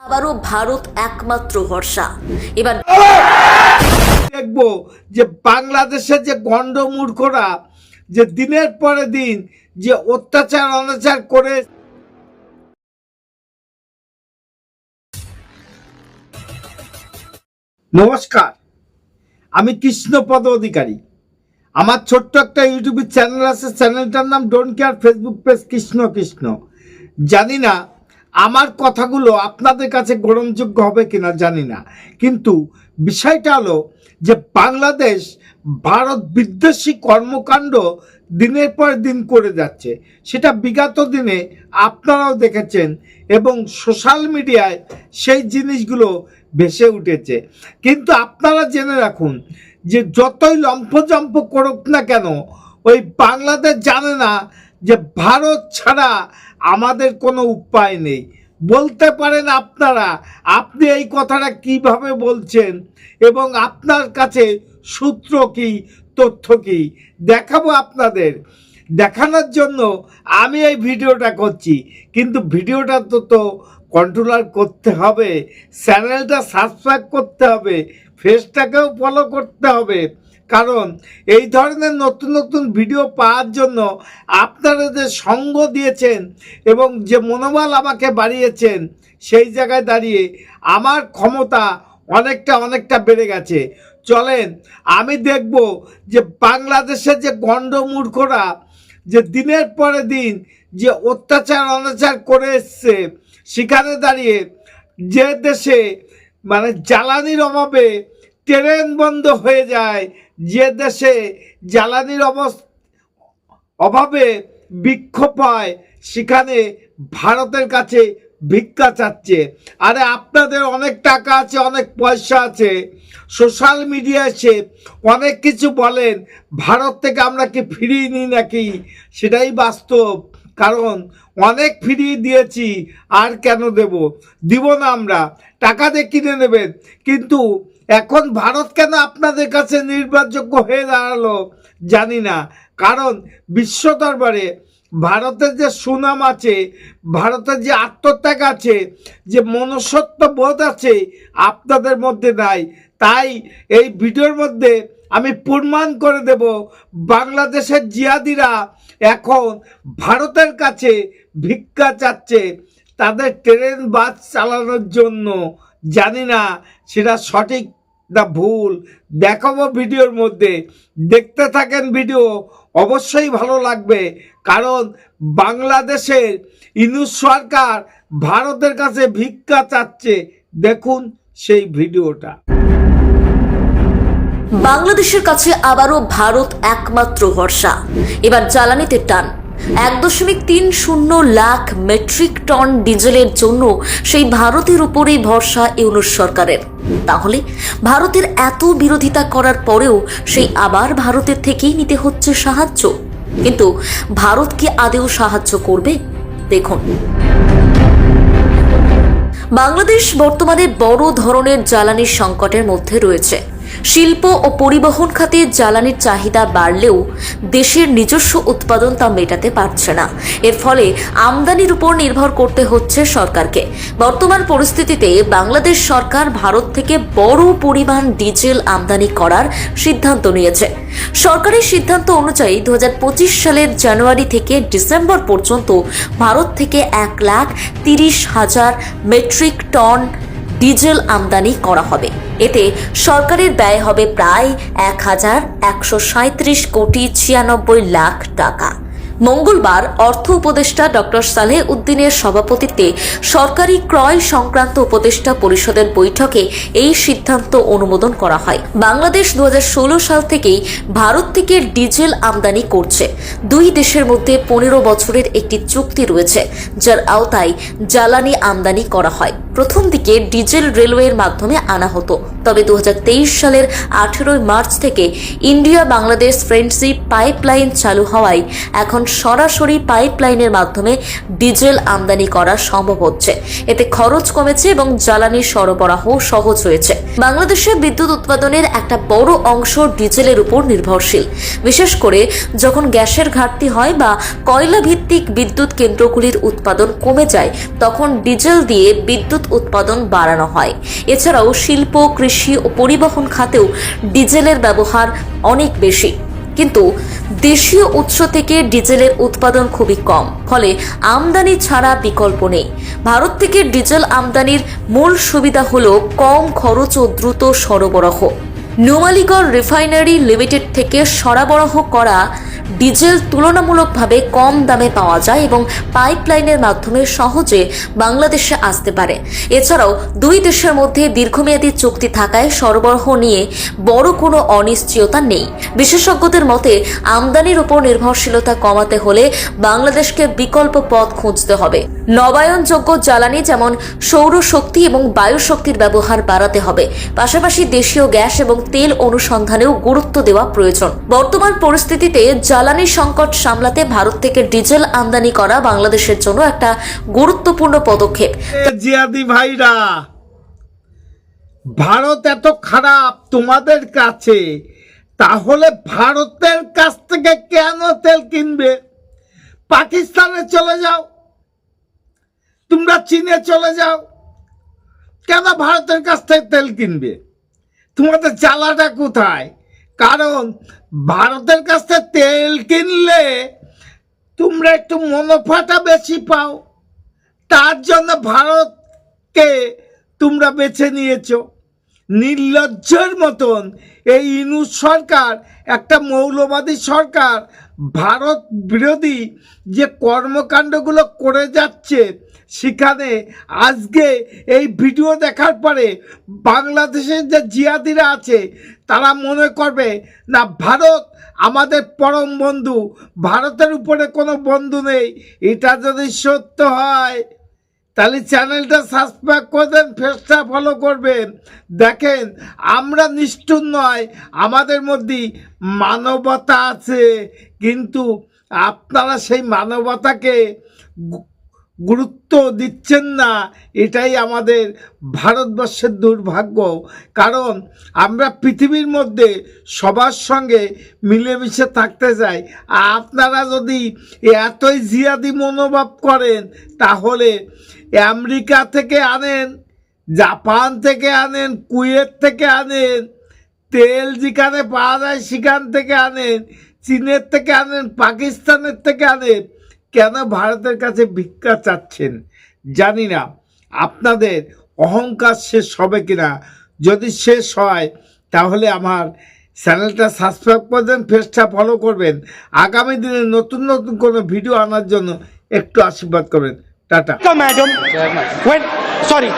আবারও ভারত একমাত্র ভরসা। এবার দেখবো যে বাংলাদেশের যে গন্ডমূর্খরা যে দিনের পরে দিন যে অত্যাচার অনাচার করে। নমস্কার, আমি কৃষ্ণপদ অধিকারী। আমার ছোট্ট একটা ইউটিউব চ্যানেল আছে, চ্যানেলটার নাম don't care, Facebook page Krishna Krishna. জানি না আমার কথাগুলো আপনাদের কাছে গ্রহণযোগ্য হবে কিনা জানি না, কিন্তু বিষয়টা হলো যে বাংলাদেশ ভারত বিদ্বেষী কর্মকাণ্ড দিনের পর দিন করে যাচ্ছে। সেটা বিগত দিনে আপনারাও দেখেছেন এবং সোশ্যাল মিডিয়ায় সেই জিনিসগুলো ভেসে উঠেছে। কিন্তু আপনারা জেনে রাখুন যে যতই লম্ফজম্প করুক না কেন, ওই বাংলাদেশ জানে না যে ভারত ছাড়া আমাদের কোনো উপায় নেই। বলতে পারেন আপনারা, আপনি এই কথাটা কিভাবে বলছেন এবং আপনার কাছে সূত্র কি, তথ্য কি, দেখাবো আপনাদের। দেখানোর জন্য আমি এই ভিডিওটা করছি, কিন্তু ভিডিওটা তো কন্ট্রোলার করতে হবে, চ্যানেলটা সাবস্ক্রাইব করতে হবে, ফেসটাকেও ফলো করতে হবে। কারণ এই ধরনের নতুন নতুন ভিডিও পাওয়ার জন্য আপনারা যে সঙ্গ দিয়েছেন এবং যে মনোবল আমাকে বাড়িয়েছেন, সেই জায়গায় দাঁড়িয়ে আমার ক্ষমতা অনেকটা বেড়ে গেছে। চলেন আমি দেখব যে বাংলাদেশের যে গন্ডমূর্খরা যে দিনের পরে দিন যে অত্যাচার অনাচার করে এসছে, সেখানে দাঁড়িয়ে যে দেশে মানে জ্বালানির অভাবে ট্রেন বন্ধ হয়ে যায়, যে দেশে জ্বালানির অভাবে বিক্ষোভ হয়, সেখানে ভারতের কাছে ভিক্ষা চাচ্ছে। আরে আপনাদের অনেক টাকা আছে, অনেক পয়সা আছে, সোশ্যাল মিডিয়ায় এসে অনেক কিছু বলেন, ভারত থেকে আমরা কি ফিরিয়ে নিই নাকি? সেটাই বাস্তব। কারণ অনেক ফিরিয়ে দিয়েছি, আর কেন দিব না? আমরা টাকা দিয়ে কিনে নেবেন। কিন্তু এখন ভারত কেন আপনাদের কাছে নির্ভরযোগ্য হয়ে দাঁড়ালো জানি না। কারণ বিশ্ব দরবারে ভারতের যে সুনাম আছে, ভারতের যে আত্মত্যাগ আছে, যে মনুষ্যত্ব বোধ আছে, আপনাদের মধ্যে নাই। তাই এই ভিডিওর মধ্যে আমি প্রমাণ করে দেব বাংলাদেশের জিহাদিরা এখন ভারতের কাছে ভিক্ষা চাচ্ছে তাদের ট্রেন বাস চালানোর জন্য। জানি না সেটা সঠিক না ভুল, দেখাবো ভিডিওর মধ্যে। দেখতে থাকেন ভিডিও, অবশ্যই ভালো লাগবে। কারণ বাংলাদেশের ইউনূস সরকার ভারতের কাছে ভিক্ষা চাচ্ছে। দেখুন সেই ভিডিওটা। বাংলাদেশের কাছে আবারও ভারত একমাত্র ভরসা। এবার জ্বালানিতে টান 1.30 লাখ মেট্রিক টন ডিজেলের জন্য সেই ভারতের উপরেই ভরসা ইউনূস সরকারের। তাহলে ভারতের এত বিরোধিতা করার পরেও সেই আবার ভারতের থেকেই নিতে হচ্ছে সাহায্য। কিন্তু ভারত কি আদৌ সাহায্য করবে? দেখুন, বাংলাদেশ বর্তমানে বড় ধরনের জ্বালানির সংকটের মধ্যে রয়েছে। শিল্প ও পরিবহন খাতে জ্বালানির চাহিদা বাড়লেও দেশের নিজস্ব উৎপাদন তা মেটাতে পারছে না। এর ফলে আমদানির উপর নির্ভর করতে হচ্ছে সরকারকে। বর্তমান পরিস্থিতিতে বাংলাদেশ সরকার ভারত থেকে বড় পরিমাণ ডিজেল আমদানি করার সিদ্ধান্ত নিয়েছে। সরকারের সিদ্ধান্ত অনুযায়ী 2025 সালের জানুয়ারি থেকে ডিসেম্বর পর্যন্ত ভারত থেকে 1,30,000 মেট্রিক টন ডিজেল আমদানি করা হবে। এতে সরকারের ব্যয় হবে প্রায় 1,137 কোটি 96 লাখ টাকা। মঙ্গলবার অর্থ উপদেষ্টা ডক্টর সালেহ উদ্দিনের সভাপতিত্বে সরকারি ক্রয় সংক্রান্ত উপদেষ্টা পরিষদের বৈঠকে এই সিদ্ধান্ত অনুমোদন করা হয়। বাংলাদেশ 2016 সাল থেকেই ভারত থেকে ডিজেল আমদানি করছে। দুই দেশের মধ্যে 15 বছরের একটি চুক্তি রয়েছে, যার আওতায় জ্বালানি আমদানি করা হয়। প্রথম দিকে ডিজেল রেলওয়ের মাধ্যমে আনা হতো, তবে 2023 সালের 18 মার্চ থেকে ইন্ডিয়া বাংলাদেশ ফ্রেন্ডশিপ পাইপলাইন চালু হওয়ায় এখন সরাসরি পাইপলাইনের মাধ্যমে ডিজেল আমদানি করা সম্ভব হচ্ছে। এতে খরচ কমেছে এবং জ্বালানি সরবরাহ সহজ হয়েছে। বাংলাদেশে বিদ্যুৎ উৎপাদনের একটা বড় অংশ ডিজেলের উপর নির্ভরশীল। বিশেষ করে যখন গ্যাসের ঘাটতি হয় বা কয়লা ভিত্তিক বিদ্যুৎ কেন্দ্রগুলির উৎপাদন কমে যায়, তখন ডিজেল দিয়ে বিদ্যুৎ উৎপাদন বাড়ানো হয়। এছাড়াও শিল্প, কৃষি ও পরিবহন খাতেও ডিজেলের ব্যবহার অনেক বেশি, কিন্তু দেশীয় উৎস থেকে ডিজেলের উৎপাদন খুবই কম, ফলে আমদানি ছাড়া বিকল্প নেই। ভারত থেকে ডিজেল আমদানির মূল সুবিধা হলো কম খরচ ও দ্রুত সরবরাহ। নুমালীগড় রিফাইনারি লিমিটেড থেকে সরবরাহ করা ডিজেল তুলনামূলকভাবে কম দামে পাওয়া যায় এবং পাইপলাইনের মাধ্যমে সহজে বাংলাদেশে আসতে পারে। এছাড়াও দুই দেশের মধ্যে দীর্ঘমেয়াদী চুক্তি থাকায় সরবরাহ নিয়ে বড় কোনো অনিশ্চয়তা নেই। বিশেষজ্ঞদের মতে আমদানির উপর নির্ভরশীলতা কমাতে হলে বাংলাদেশকে বিকল্প পথ খুঁজতে হবে। নবায়নযোগ্য জ্বালানি যেমন সৌরশক্তি এবং বায়ুশক্তির ব্যবহার বাড়াতে হবে। পাশাপাশি দেশীয় গ্যাস এবং তেল অনুসন্ধানেও গুরুত্ব দেওয়া প্রয়োজন। বর্তমান পরিস্থিতিতে জ্বালানি সংকট সামলাতে ভারত থেকে ডিজেল আমদানি করা বাংলাদেশের জন্য একটা গুরুত্বপূর্ণ পদক্ষেপ। জিয়াদি ভাইরা, ভারত এত খারাপ তোমাদের কাছে, তাহলে ভারতের কাছ থেকে কেন তেল কিনবে? পাকিস্তানে চলে যাও, তোমরা চীনে চলে যাও, কেন ভারতের কাছ থেকে তেল কিনবে? তোমাদের জ্বালাটা কোথায়? কারণ ভারতের কাছ থেকে তেল কিনলে তোমরা একটু মুনাফাটা বেশি পাও, তার জন্য ভারতকে তোমরা বেছে নিয়েছো। নির্লজ্জের মতন এই ইউনূস সরকার, একটা মৌলবাদী সরকার, ভারত বিরোধী যে কর্মকাণ্ডগুলো করে যাচ্ছে, সেখানে আজকে এই ভিডিও দেখার পরে বাংলাদেশের যে জিয়াদিরা আছে তারা মনে করবে না ভারত আমাদের পরম বন্ধু, ভারতের উপরে কোনো বন্ধু নেই। এটা যদি সত্য হয় তাহলে চ্যানেলটা সাবস্ক্রাইব করবেন, পেজটা ফলো করবেন। দেখেন, আমরা নিষ্ঠুর নয়, আমাদের মধ্যে মানবতা আছে, কিন্তু আপনারা সেই মানবতাকে গুরুত্ব দিচ্ছেন না। এটাই আমাদের ভারতবর্ষের দুর্ভাগ্য। কারণ আমরা পৃথিবীর মধ্যে সবার সঙ্গে মিলেমিশে থাকতে চাই। আপনারা যদি এতই জিয়াদি মনোভাব করেন, তাহলে আমেরিকা থেকে আনেন, জাপান থেকে আনেন, কুয়েত থেকে আনেন, তেল যেখানে পাওয়া যায় সেখান থেকে আনেন, চীনের থেকে আনেন, পাকিস্তানের থেকে আনেন, কেন ভারতের কাছে ভিক্ষা চাচ্ছেন? জানি না আপনাদের অহংকার শেষ হবে কিনা। যদি শেষ হয় তাহলে আমার চ্যানেলটা সাবস্ক্রাইব করবেন, পেজটা ফলো করবেন। আগামী দিনে নতুন নতুন কোনো ভিডিও আনার জন্য একটু আশীর্বাদ করবেন। টাটা। Madam, when sorry.